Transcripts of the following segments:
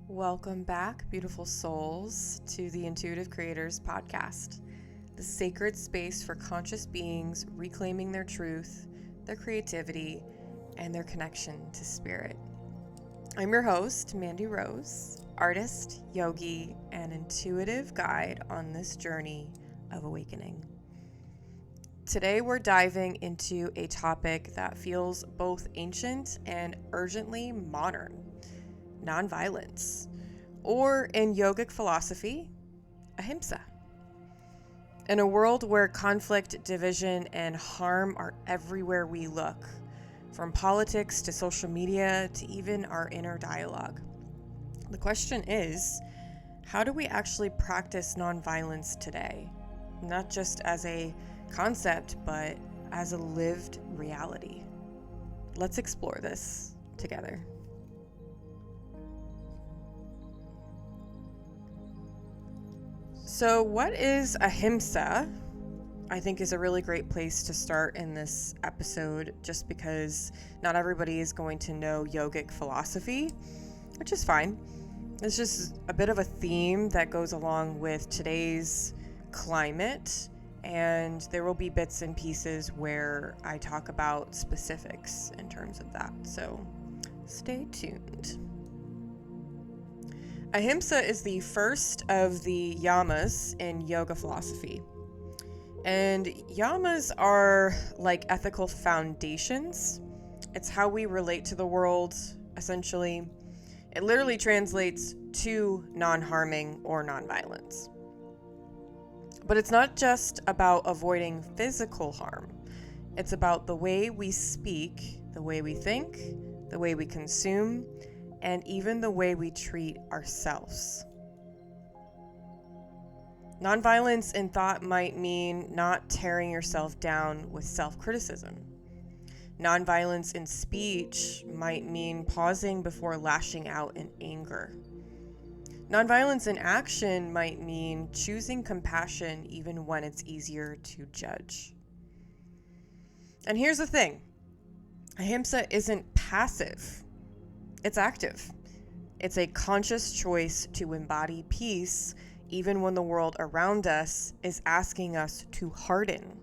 Welcome back, beautiful souls, to the Intuitive Creators Podcast, the sacred space for conscious beings reclaiming their truth, their creativity, and their connection to spirit. I'm your host, Mandee Rose, artist, yogi, and intuitive guide on this journey of awakening. Today, we're diving into a topic that feels both ancient and urgently modern: nonviolence, or in yogic philosophy, ahimsa. In a world where conflict, division, and harm are everywhere we look, from politics to social media to even our inner dialogue, the question is, how do we actually practice nonviolence today? Not just as a concept, but as a lived reality. Let's explore this together. So what is ahimsa? I think is a really great place to start in this episode, just because not everybody is going to know yogic philosophy, which is fine. It's just a bit of a theme that goes along with today's climate, and there will be bits and pieces where I talk about specifics in terms of that. So stay tuned. Ahimsa is the first of the yamas in yoga philosophy. And yamas are like ethical foundations. It's how we relate to the world, essentially. It literally translates to non-harming or non-violence. But it's not just about avoiding physical harm. It's about the way we speak, the way we think, the way we consume, and even the way we treat ourselves. Nonviolence in thought might mean not tearing yourself down with self-criticism. Nonviolence in speech might mean pausing before lashing out in anger. Nonviolence in action might mean choosing compassion even when it's easier to judge. And here's the thing: ahimsa isn't passive. It's active. It's a conscious choice to embody peace even when the world around us is asking us to harden.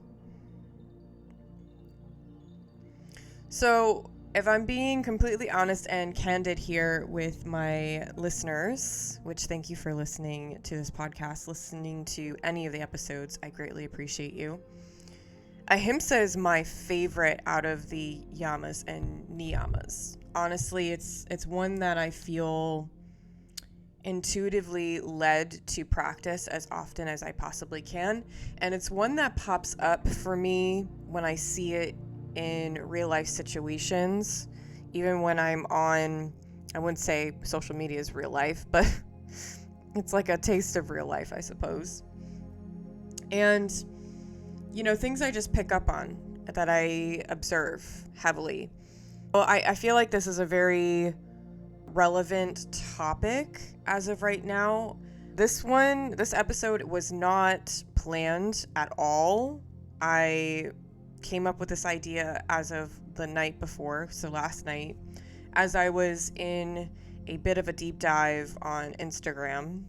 So, if I'm being completely honest and candid here with my listeners, which thank you for listening to this podcast, listening to any of the episodes, I greatly appreciate you. Ahimsa is my favorite out of the yamas and niyamas. Honestly, it's one that I feel intuitively led to practice as often as I possibly can. And it's one that pops up for me when I see it in real life situations, even when I'm on, I wouldn't say social media is real life, but it's like a taste of real life, I suppose. And, things I just pick up on that I observe heavily. Well, I feel like this is a very relevant topic as of right now. This episode was not planned at all. I came up with this idea as of the night before, so last night, as I was in a bit of a deep dive on Instagram,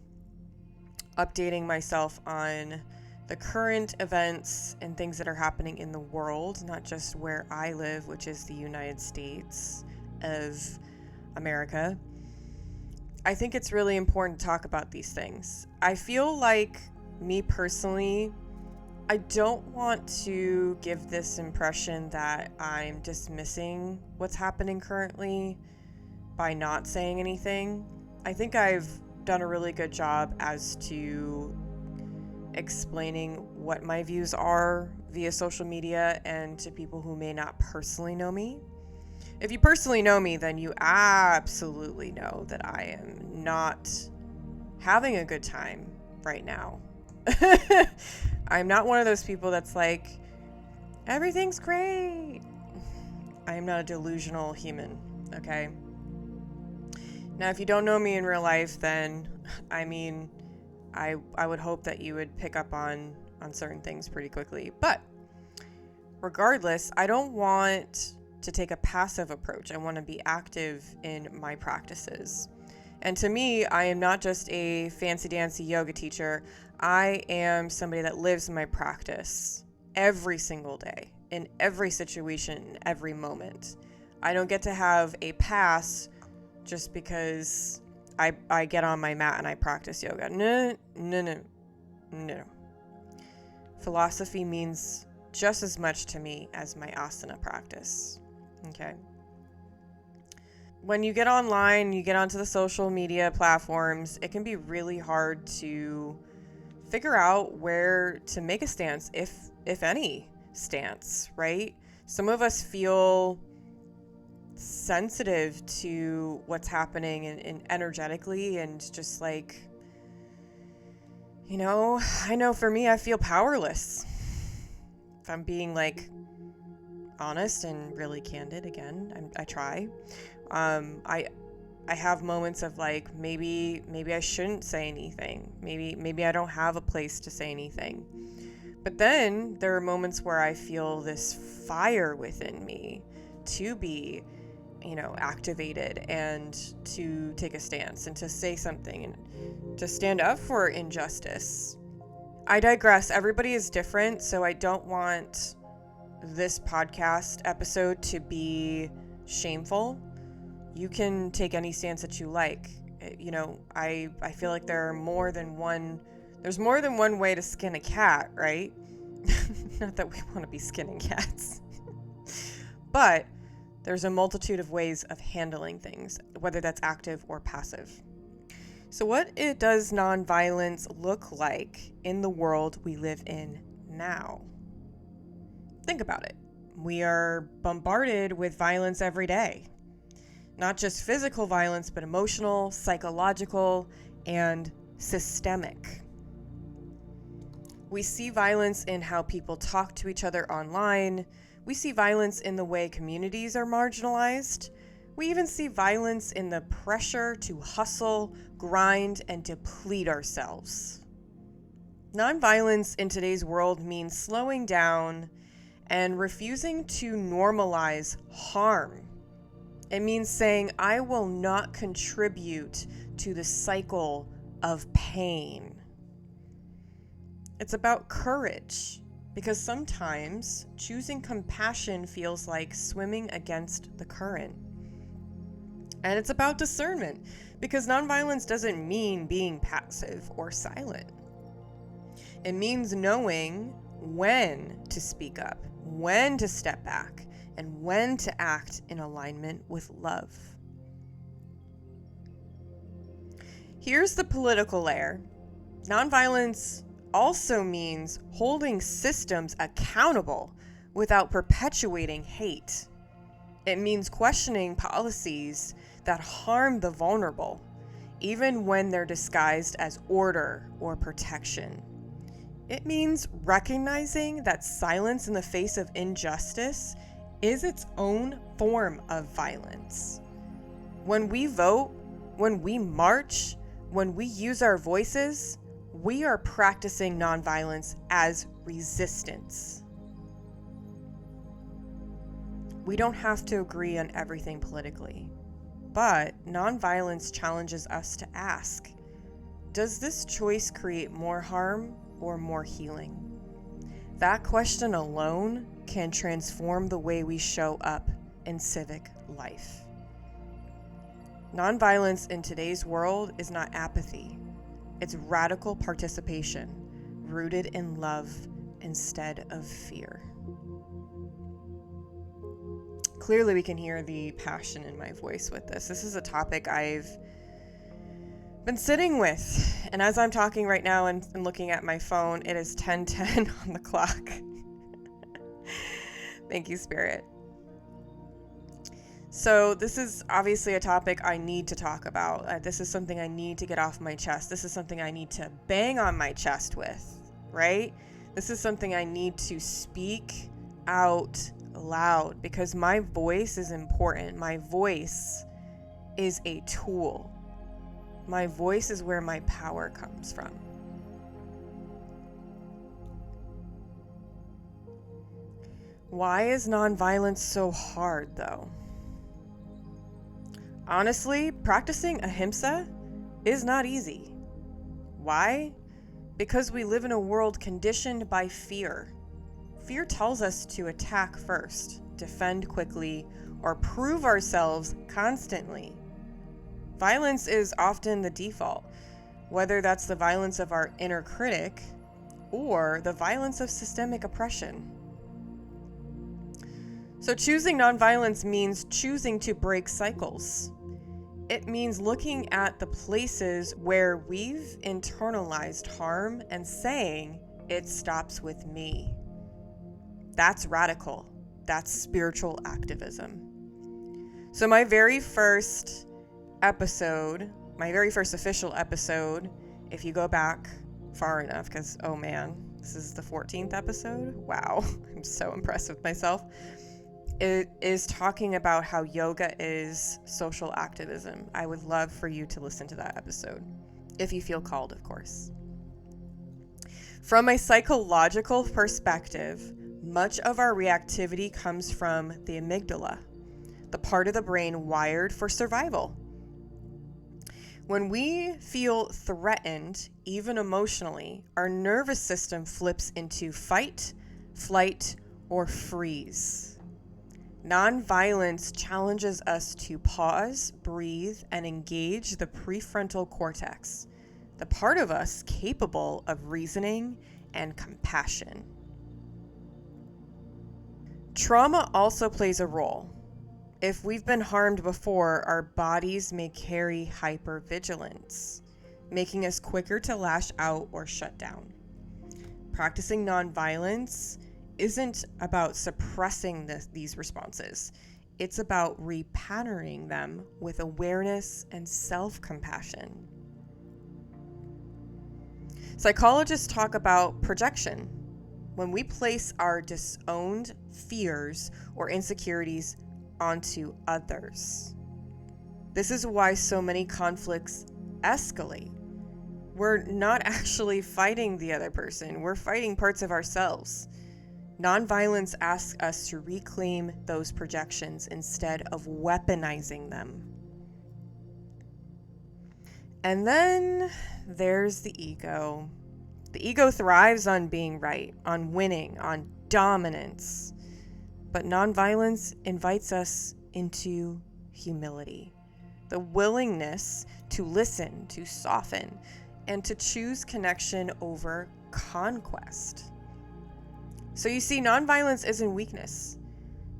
updating myself on the current events and things that are happening in the world, not just where I live, which is the United States of America. I think it's really important to talk about these things. I feel like, me personally, I don't want to give this impression that I'm dismissing what's happening currently by not saying anything. I think I've done a really good job as to explaining what my views are via social media and to people who may not personally know me. If you personally know me, then you absolutely know that I am not having a good time right now. I'm not one of those people that's like, everything's great. I am not a delusional human, okay? Now, if you don't know me in real life, then, I would hope that you would pick up on certain things pretty quickly. But regardless, I don't want to take a passive approach. I want to be active in my practices. And to me, I am not just a fancy dancy yoga teacher. I am somebody that lives my practice every single day, in every situation, in every moment. I don't get to have a pass just because I get on my mat and I practice yoga. No. Philosophy means just as much to me as my asana practice. Okay. When you get online, you get onto the social media platforms, it can be really hard to figure out where to make a stance, if any stance, right? Some of us feel sensitive to what's happening and energetically, and just like, I know for me, I feel powerless. If I'm being like honest and really candid, again, I try. I have moments of like, maybe I shouldn't say anything. Maybe I don't have a place to say anything. But then there are moments where I feel this fire within me to be, activated and to take a stance and to say something and to stand up for injustice. I digress. Everybody is different, so I don't want this podcast episode to be shameful. You can take any stance that you like. I feel like there's more than one way to skin a cat, right? Not that we want to be skinning cats. But there's a multitude of ways of handling things, whether that's active or passive. So what does nonviolence look like in the world we live in now? Think about it. We are bombarded with violence every day. Not just physical violence, but emotional, psychological, and systemic. We see violence in how people talk to each other online. We see violence in the way communities are marginalized. We even see violence in the pressure to hustle, grind, and deplete ourselves. Nonviolence in today's world means slowing down and refusing to normalize harm. It means saying, I will not contribute to the cycle of pain. It's about courage, because sometimes choosing compassion feels like swimming against the current. And it's about discernment, because nonviolence doesn't mean being passive or silent. It means knowing when to speak up, when to step back, and when to act in alignment with love. Here's the political layer. Nonviolence also means holding systems accountable without perpetuating hate. It means questioning policies that harm the vulnerable, even when they're disguised as order or protection. It means recognizing that silence in the face of injustice is its own form of violence. When we vote, when we march, when we use our voices, we are practicing nonviolence as resistance. We don't have to agree on everything politically, but nonviolence challenges us to ask, does this choice create more harm or more healing? That question alone can transform the way we show up in civic life. Nonviolence in today's world is not apathy. It's radical participation, rooted in love instead of fear. Clearly, we can hear the passion in my voice with this. This is a topic I've been sitting with. And as I'm talking right now and looking at my phone, it is 10:10 on the clock. Thank you, Spirit. So this is obviously a topic I need to talk about. This is something I need to get off my chest. This is something I need to bang on my chest with, right? This is something I need to speak out loud, because my voice is important. My voice is a tool. My voice is where my power comes from. Why is nonviolence so hard, though? Honestly, practicing ahimsa is not easy. Why? Because we live in a world conditioned by fear. Fear tells us to attack first, defend quickly, or prove ourselves constantly. Violence is often the default, whether that's the violence of our inner critic or the violence of systemic oppression. So choosing nonviolence means choosing to break cycles. It means looking at the places where we've internalized harm and saying, it stops with me. That's radical. That's spiritual activism. So my very first official episode, if you go back far enough, because, oh man, this is the 14th episode. Wow, I'm so impressed with myself. It is talking about how yoga is social activism. I would love for you to listen to that episode, if you feel called, of course. From a psychological perspective, much of our reactivity comes from the amygdala, the part of the brain wired for survival. When we feel threatened, even emotionally, our nervous system flips into fight, flight, or freeze. Nonviolence challenges us to pause, breathe, and engage the prefrontal cortex, the part of us capable of reasoning and compassion. Trauma also plays a role. If we've been harmed before, our bodies may carry hypervigilance, making us quicker to lash out or shut down. Practicing nonviolence isn't about suppressing these responses. It's about repatterning them with awareness and self-compassion. Psychologists talk about projection. When we place our disowned fears or insecurities onto others. This is why so many conflicts escalate. We're not actually fighting the other person. We're fighting parts of ourselves. Nonviolence asks us to reclaim those projections instead of weaponizing them. And then there's the ego. The ego thrives on being right, on winning, on dominance. But nonviolence invites us into humility, the willingness to listen, to soften, and to choose connection over conquest. So you see, nonviolence isn't weakness.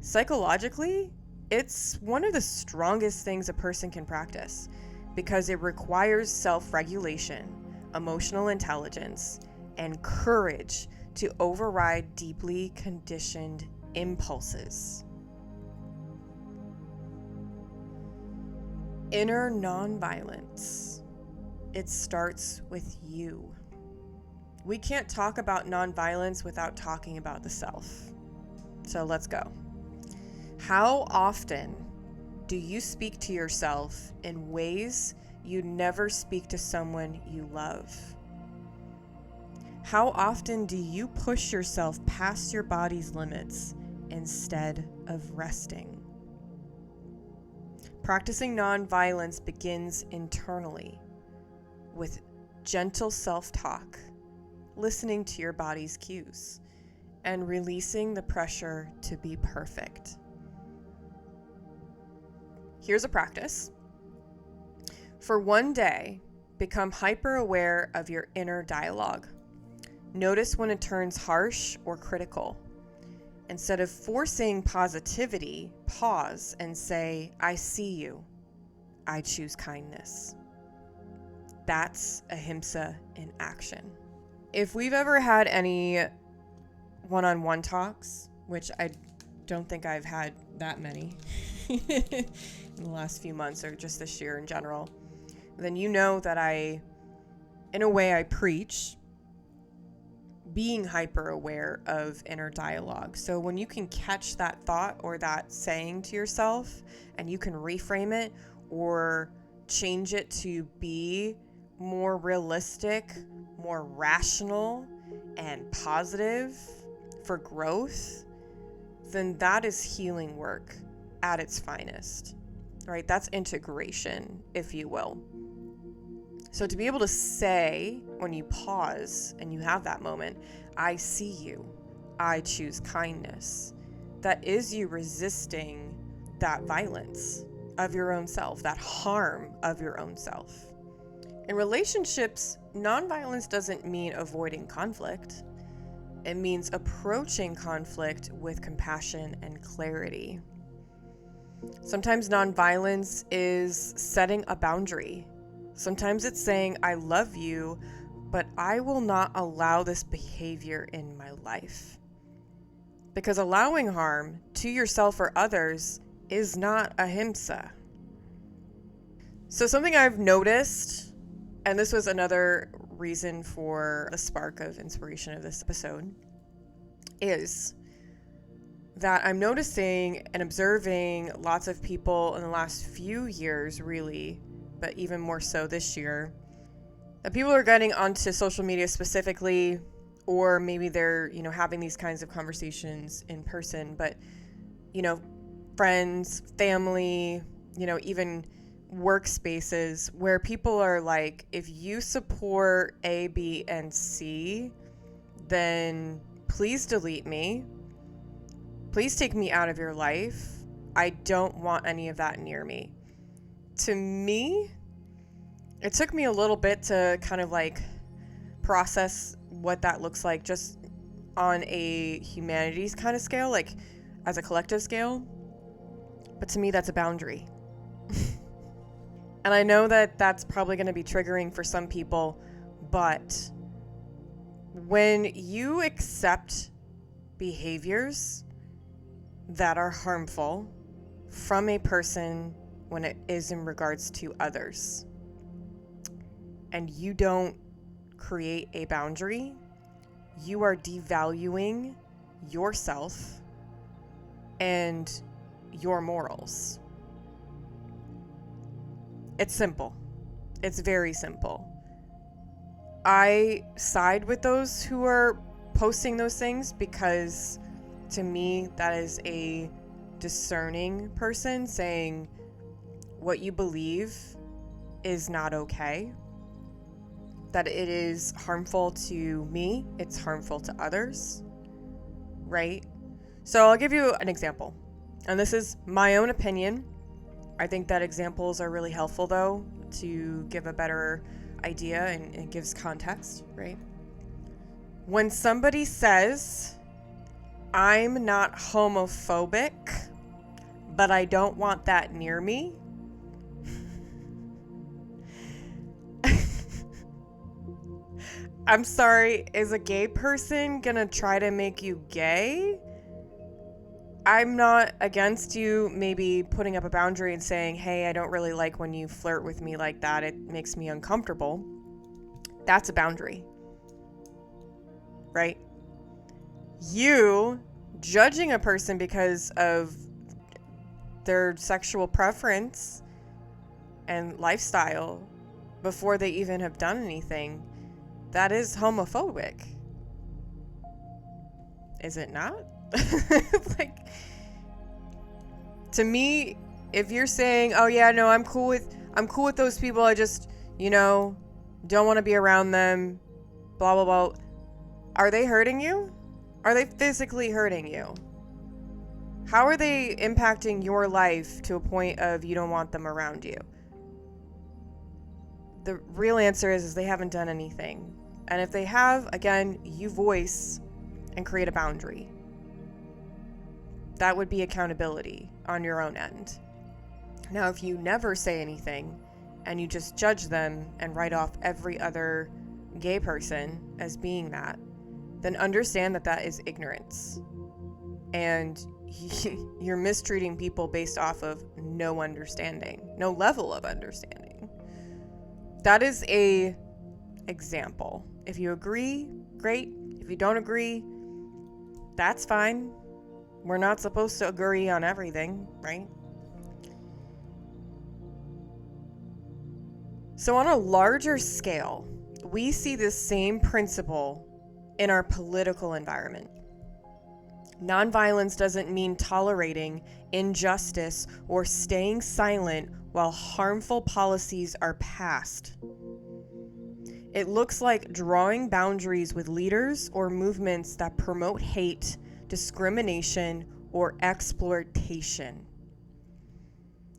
Psychologically, it's one of the strongest things a person can practice because it requires self-regulation, emotional intelligence, and courage to override deeply conditioned impulses. Inner nonviolence. It starts with you. We can't talk about nonviolence without talking about the self. So let's go. How often do you speak to yourself in ways you never speak to someone you love? How often do you push yourself past your body's limits instead of resting? Practicing nonviolence begins internally with gentle self-talk, listening to your body's cues, and releasing the pressure to be perfect. Here's a practice. For one day, become hyper-aware of your inner dialogue. Notice when it turns harsh or critical. Instead of forcing positivity, pause and say, I see you. I choose kindness. That's ahimsa in action. If we've ever had any one-on-one talks, which I don't think I've had that many in the last few months or just this year in general, then you know that in a way I preach being hyper aware of inner dialogue. So when you can catch that thought or that saying to yourself and you can reframe it or change it to be more realistic, more rational and positive for growth, then that is healing work at its finest. right? That's integration, if you will. So to be able to say, when you pause and you have that moment, I see you, I choose kindness, that is you resisting that violence of your own self, that harm of your own self. In relationships, nonviolence doesn't mean avoiding conflict. It means approaching conflict with compassion and clarity. Sometimes nonviolence is setting a boundary. Sometimes it's saying, I love you, but I will not allow this behavior in my life. Because allowing harm to yourself or others is not ahimsa. So something I've noticed, and this was another reason for the spark of inspiration of this episode, is that I'm noticing and observing lots of people in the last few years, really, but even more so this year, that people are getting onto social media specifically, or maybe they're, having these kinds of conversations in person, but, friends, family, even workspaces where people are like, if you support A, B, and C, then please delete me. Please take me out of your life. I don't want any of that near me. To me, it took me a little bit to kind of like process what that looks like just on a humanities kind of scale, like as a collective scale. But to me, that's a boundary. And I know that that's probably going to be triggering for some people, but when you accept behaviors that are harmful from a person when it is in regards to others, and you don't create a boundary, you are devaluing yourself and your morals. It's simple. It's very simple. I side with those who are posting those things because to me, that is a discerning person saying what you believe is not okay, that it is harmful to me, it's harmful to others, right? So I'll give you an example, and this is my own opinion. I think that examples are really helpful, though, to give a better idea and it gives context, right? When somebody says, I'm not homophobic, but I don't want that near me, I'm sorry, is a gay person gonna try to make you gay? I'm not against you maybe putting up a boundary and saying, hey, I don't really like when you flirt with me like that. It makes me uncomfortable. That's a boundary, right? You judging a person because of their sexual preference and lifestyle before they even have done anything, that is homophobic. Is it not? Like, to me, if you're saying, oh yeah, no, I'm cool with those people, I just, don't want to be around them, blah, blah, blah. Are they hurting you? Are they physically hurting you? How are they impacting your life to a point of you don't want them around you? The real answer is they haven't done anything. And if they have, again, you voice and create a boundary. That would be accountability on your own end. Now, if you never say anything and you just judge them and write off every other gay person as being that, then understand that that is ignorance. And you're mistreating people based off of no understanding, no level of understanding. That is a example. If you agree, great. If you don't agree, that's fine. We're not supposed to agree on everything, right? So on a larger scale, we see this same principle in our political environment. Nonviolence doesn't mean tolerating injustice or staying silent while harmful policies are passed. It looks like drawing boundaries with leaders or movements that promote hate, discrimination, or exploitation.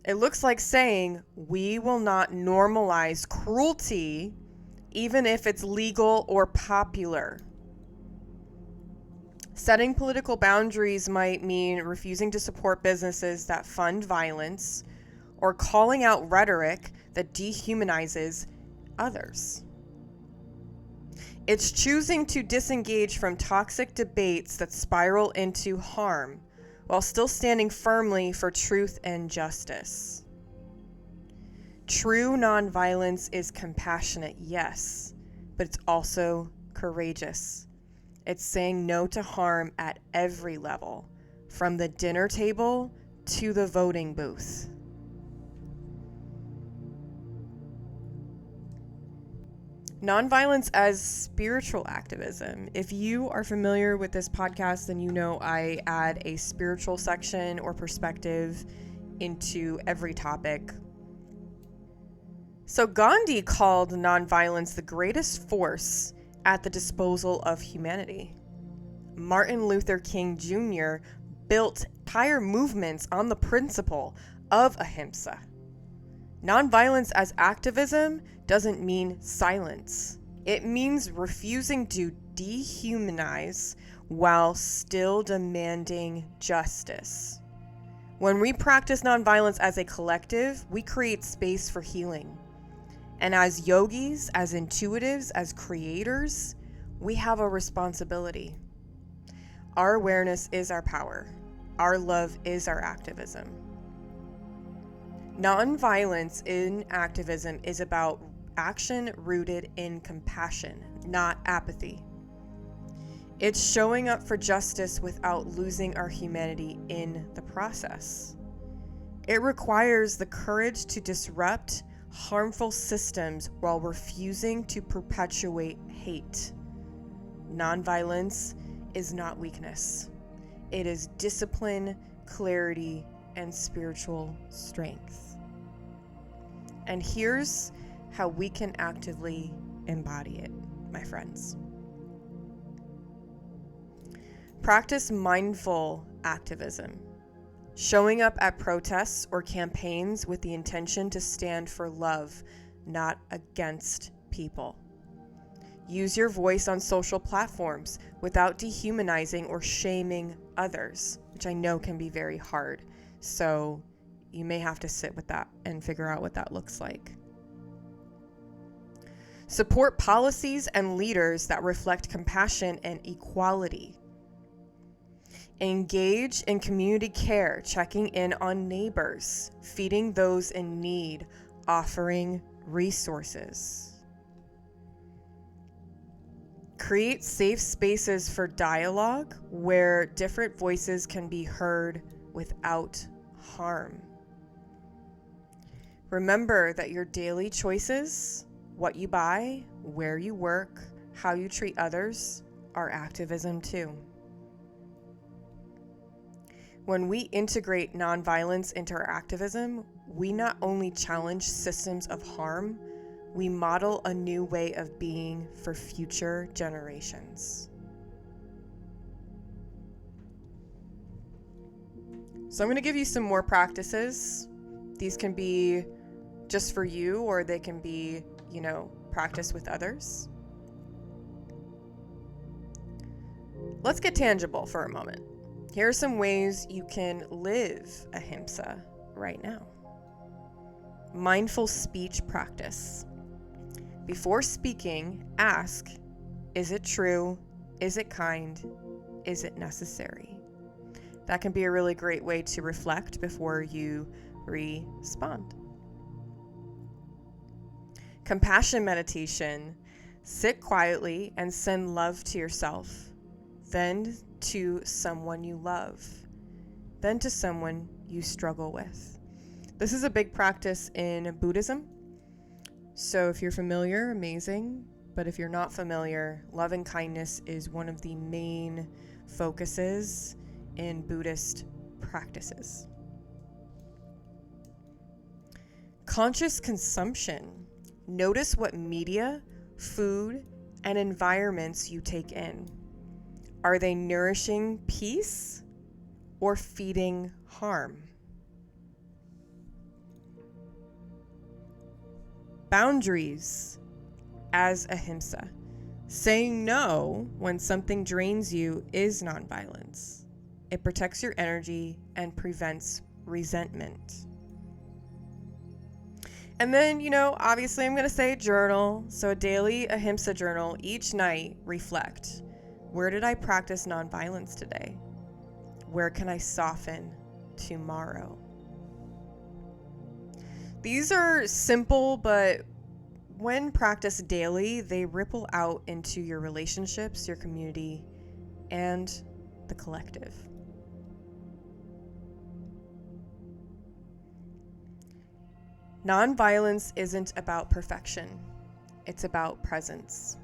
It looks like saying, we will not normalize cruelty, even if it's legal or popular. Setting political boundaries might mean refusing to support businesses that fund violence or calling out rhetoric that dehumanizes others. It's choosing to disengage from toxic debates that spiral into harm while still standing firmly for truth and justice. True nonviolence is compassionate, yes, but it's also courageous. It's saying no to harm at every level, from the dinner table to the voting booth. Nonviolence as spiritual activism. If you are familiar with this podcast, then you know I add a spiritual section or perspective into every topic. So Gandhi called nonviolence the greatest force at the disposal of humanity. Martin Luther King Jr. built entire movements on the principle of ahimsa. Nonviolence as activism doesn't mean silence. It means refusing to dehumanize while still demanding justice. When we practice nonviolence as a collective, we create space for healing. And as yogis, as intuitives, as creators, we have a responsibility. Our awareness is our power. Our love is our activism. Nonviolence in activism is about action rooted in compassion, not apathy. It's showing up for justice without losing our humanity in the process. It requires the courage to disrupt harmful systems while refusing to perpetuate hate. Nonviolence is not weakness. It is discipline, clarity, and spiritual strength. And here's how we can actively embody it, my friends. Practice mindful activism, showing up at protests or campaigns with the intention to stand for love, not against people. Use your voice on social platforms without dehumanizing or shaming others, which I know can be very hard. So you may have to sit with that and figure out what that looks like. Support policies and leaders that reflect compassion and equality. Engage in community care, checking in on neighbors, feeding those in need, offering resources. Create safe spaces for dialogue where different voices can be heard without harm. Remember that your daily choices, what you buy, where you work, how you treat others, are activism too. When we integrate nonviolence into our activism, we not only challenge systems of harm, we model a new way of being for future generations. So I'm going to give you some more practices. These can be just for you, or they can be, practice with others. Let's get tangible for a moment. Here are some ways you can live ahimsa right now. Mindful speech practice. Before speaking, ask, is it true? Is it kind? Is it necessary? That can be a really great way to reflect before you respond. Compassion meditation. Sit quietly and send love to yourself, then to someone you love, then to someone you struggle with. This is a big practice in Buddhism. So if you're familiar, amazing. But if you're not familiar, love and kindness is one of the main focuses in Buddhist practices. Conscious consumption. Notice what media, food, and environments you take in. Are they nourishing peace or feeding harm? Boundaries as ahimsa. Saying no when something drains you is nonviolence. It protects your energy and prevents resentment. And then, obviously I'm going to say journal. So a daily ahimsa journal. Each night, reflect. Where did I practice nonviolence today? Where can I soften tomorrow? These are simple, but when practiced daily, they ripple out into your relationships, your community, and the collective. Nonviolence isn't about perfection. It's about presence.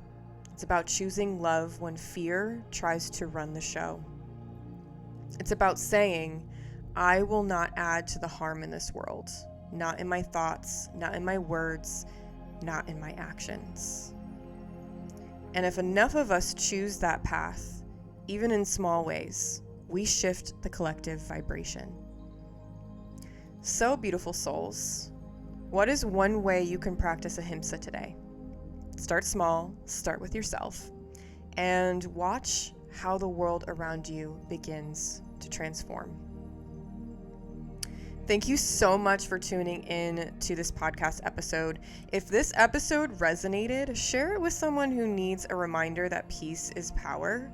It's about choosing love when fear tries to run the show. It's about saying, I will not add to the harm in this world. Not in my thoughts, not in my words, not in my actions. And if enough of us choose that path, even in small ways, we shift the collective vibration. So, beautiful souls, what is one way you can practice ahimsa today? Start small, start with yourself, and watch how the world around you begins to transform. Thank you so much for tuning in to this podcast episode. If this episode resonated, share it with someone who needs a reminder that peace is power.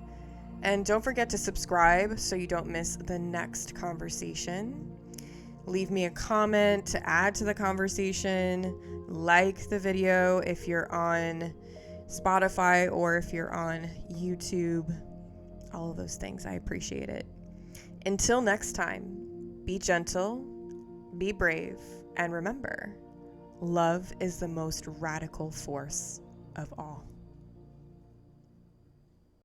And don't forget to subscribe so you don't miss the next conversation. Leave me a comment to add to the conversation. Like the video if you're on Spotify or if you're on YouTube. All of those things. I appreciate it. Until next time, be gentle, be brave, and remember, love is the most radical force of all.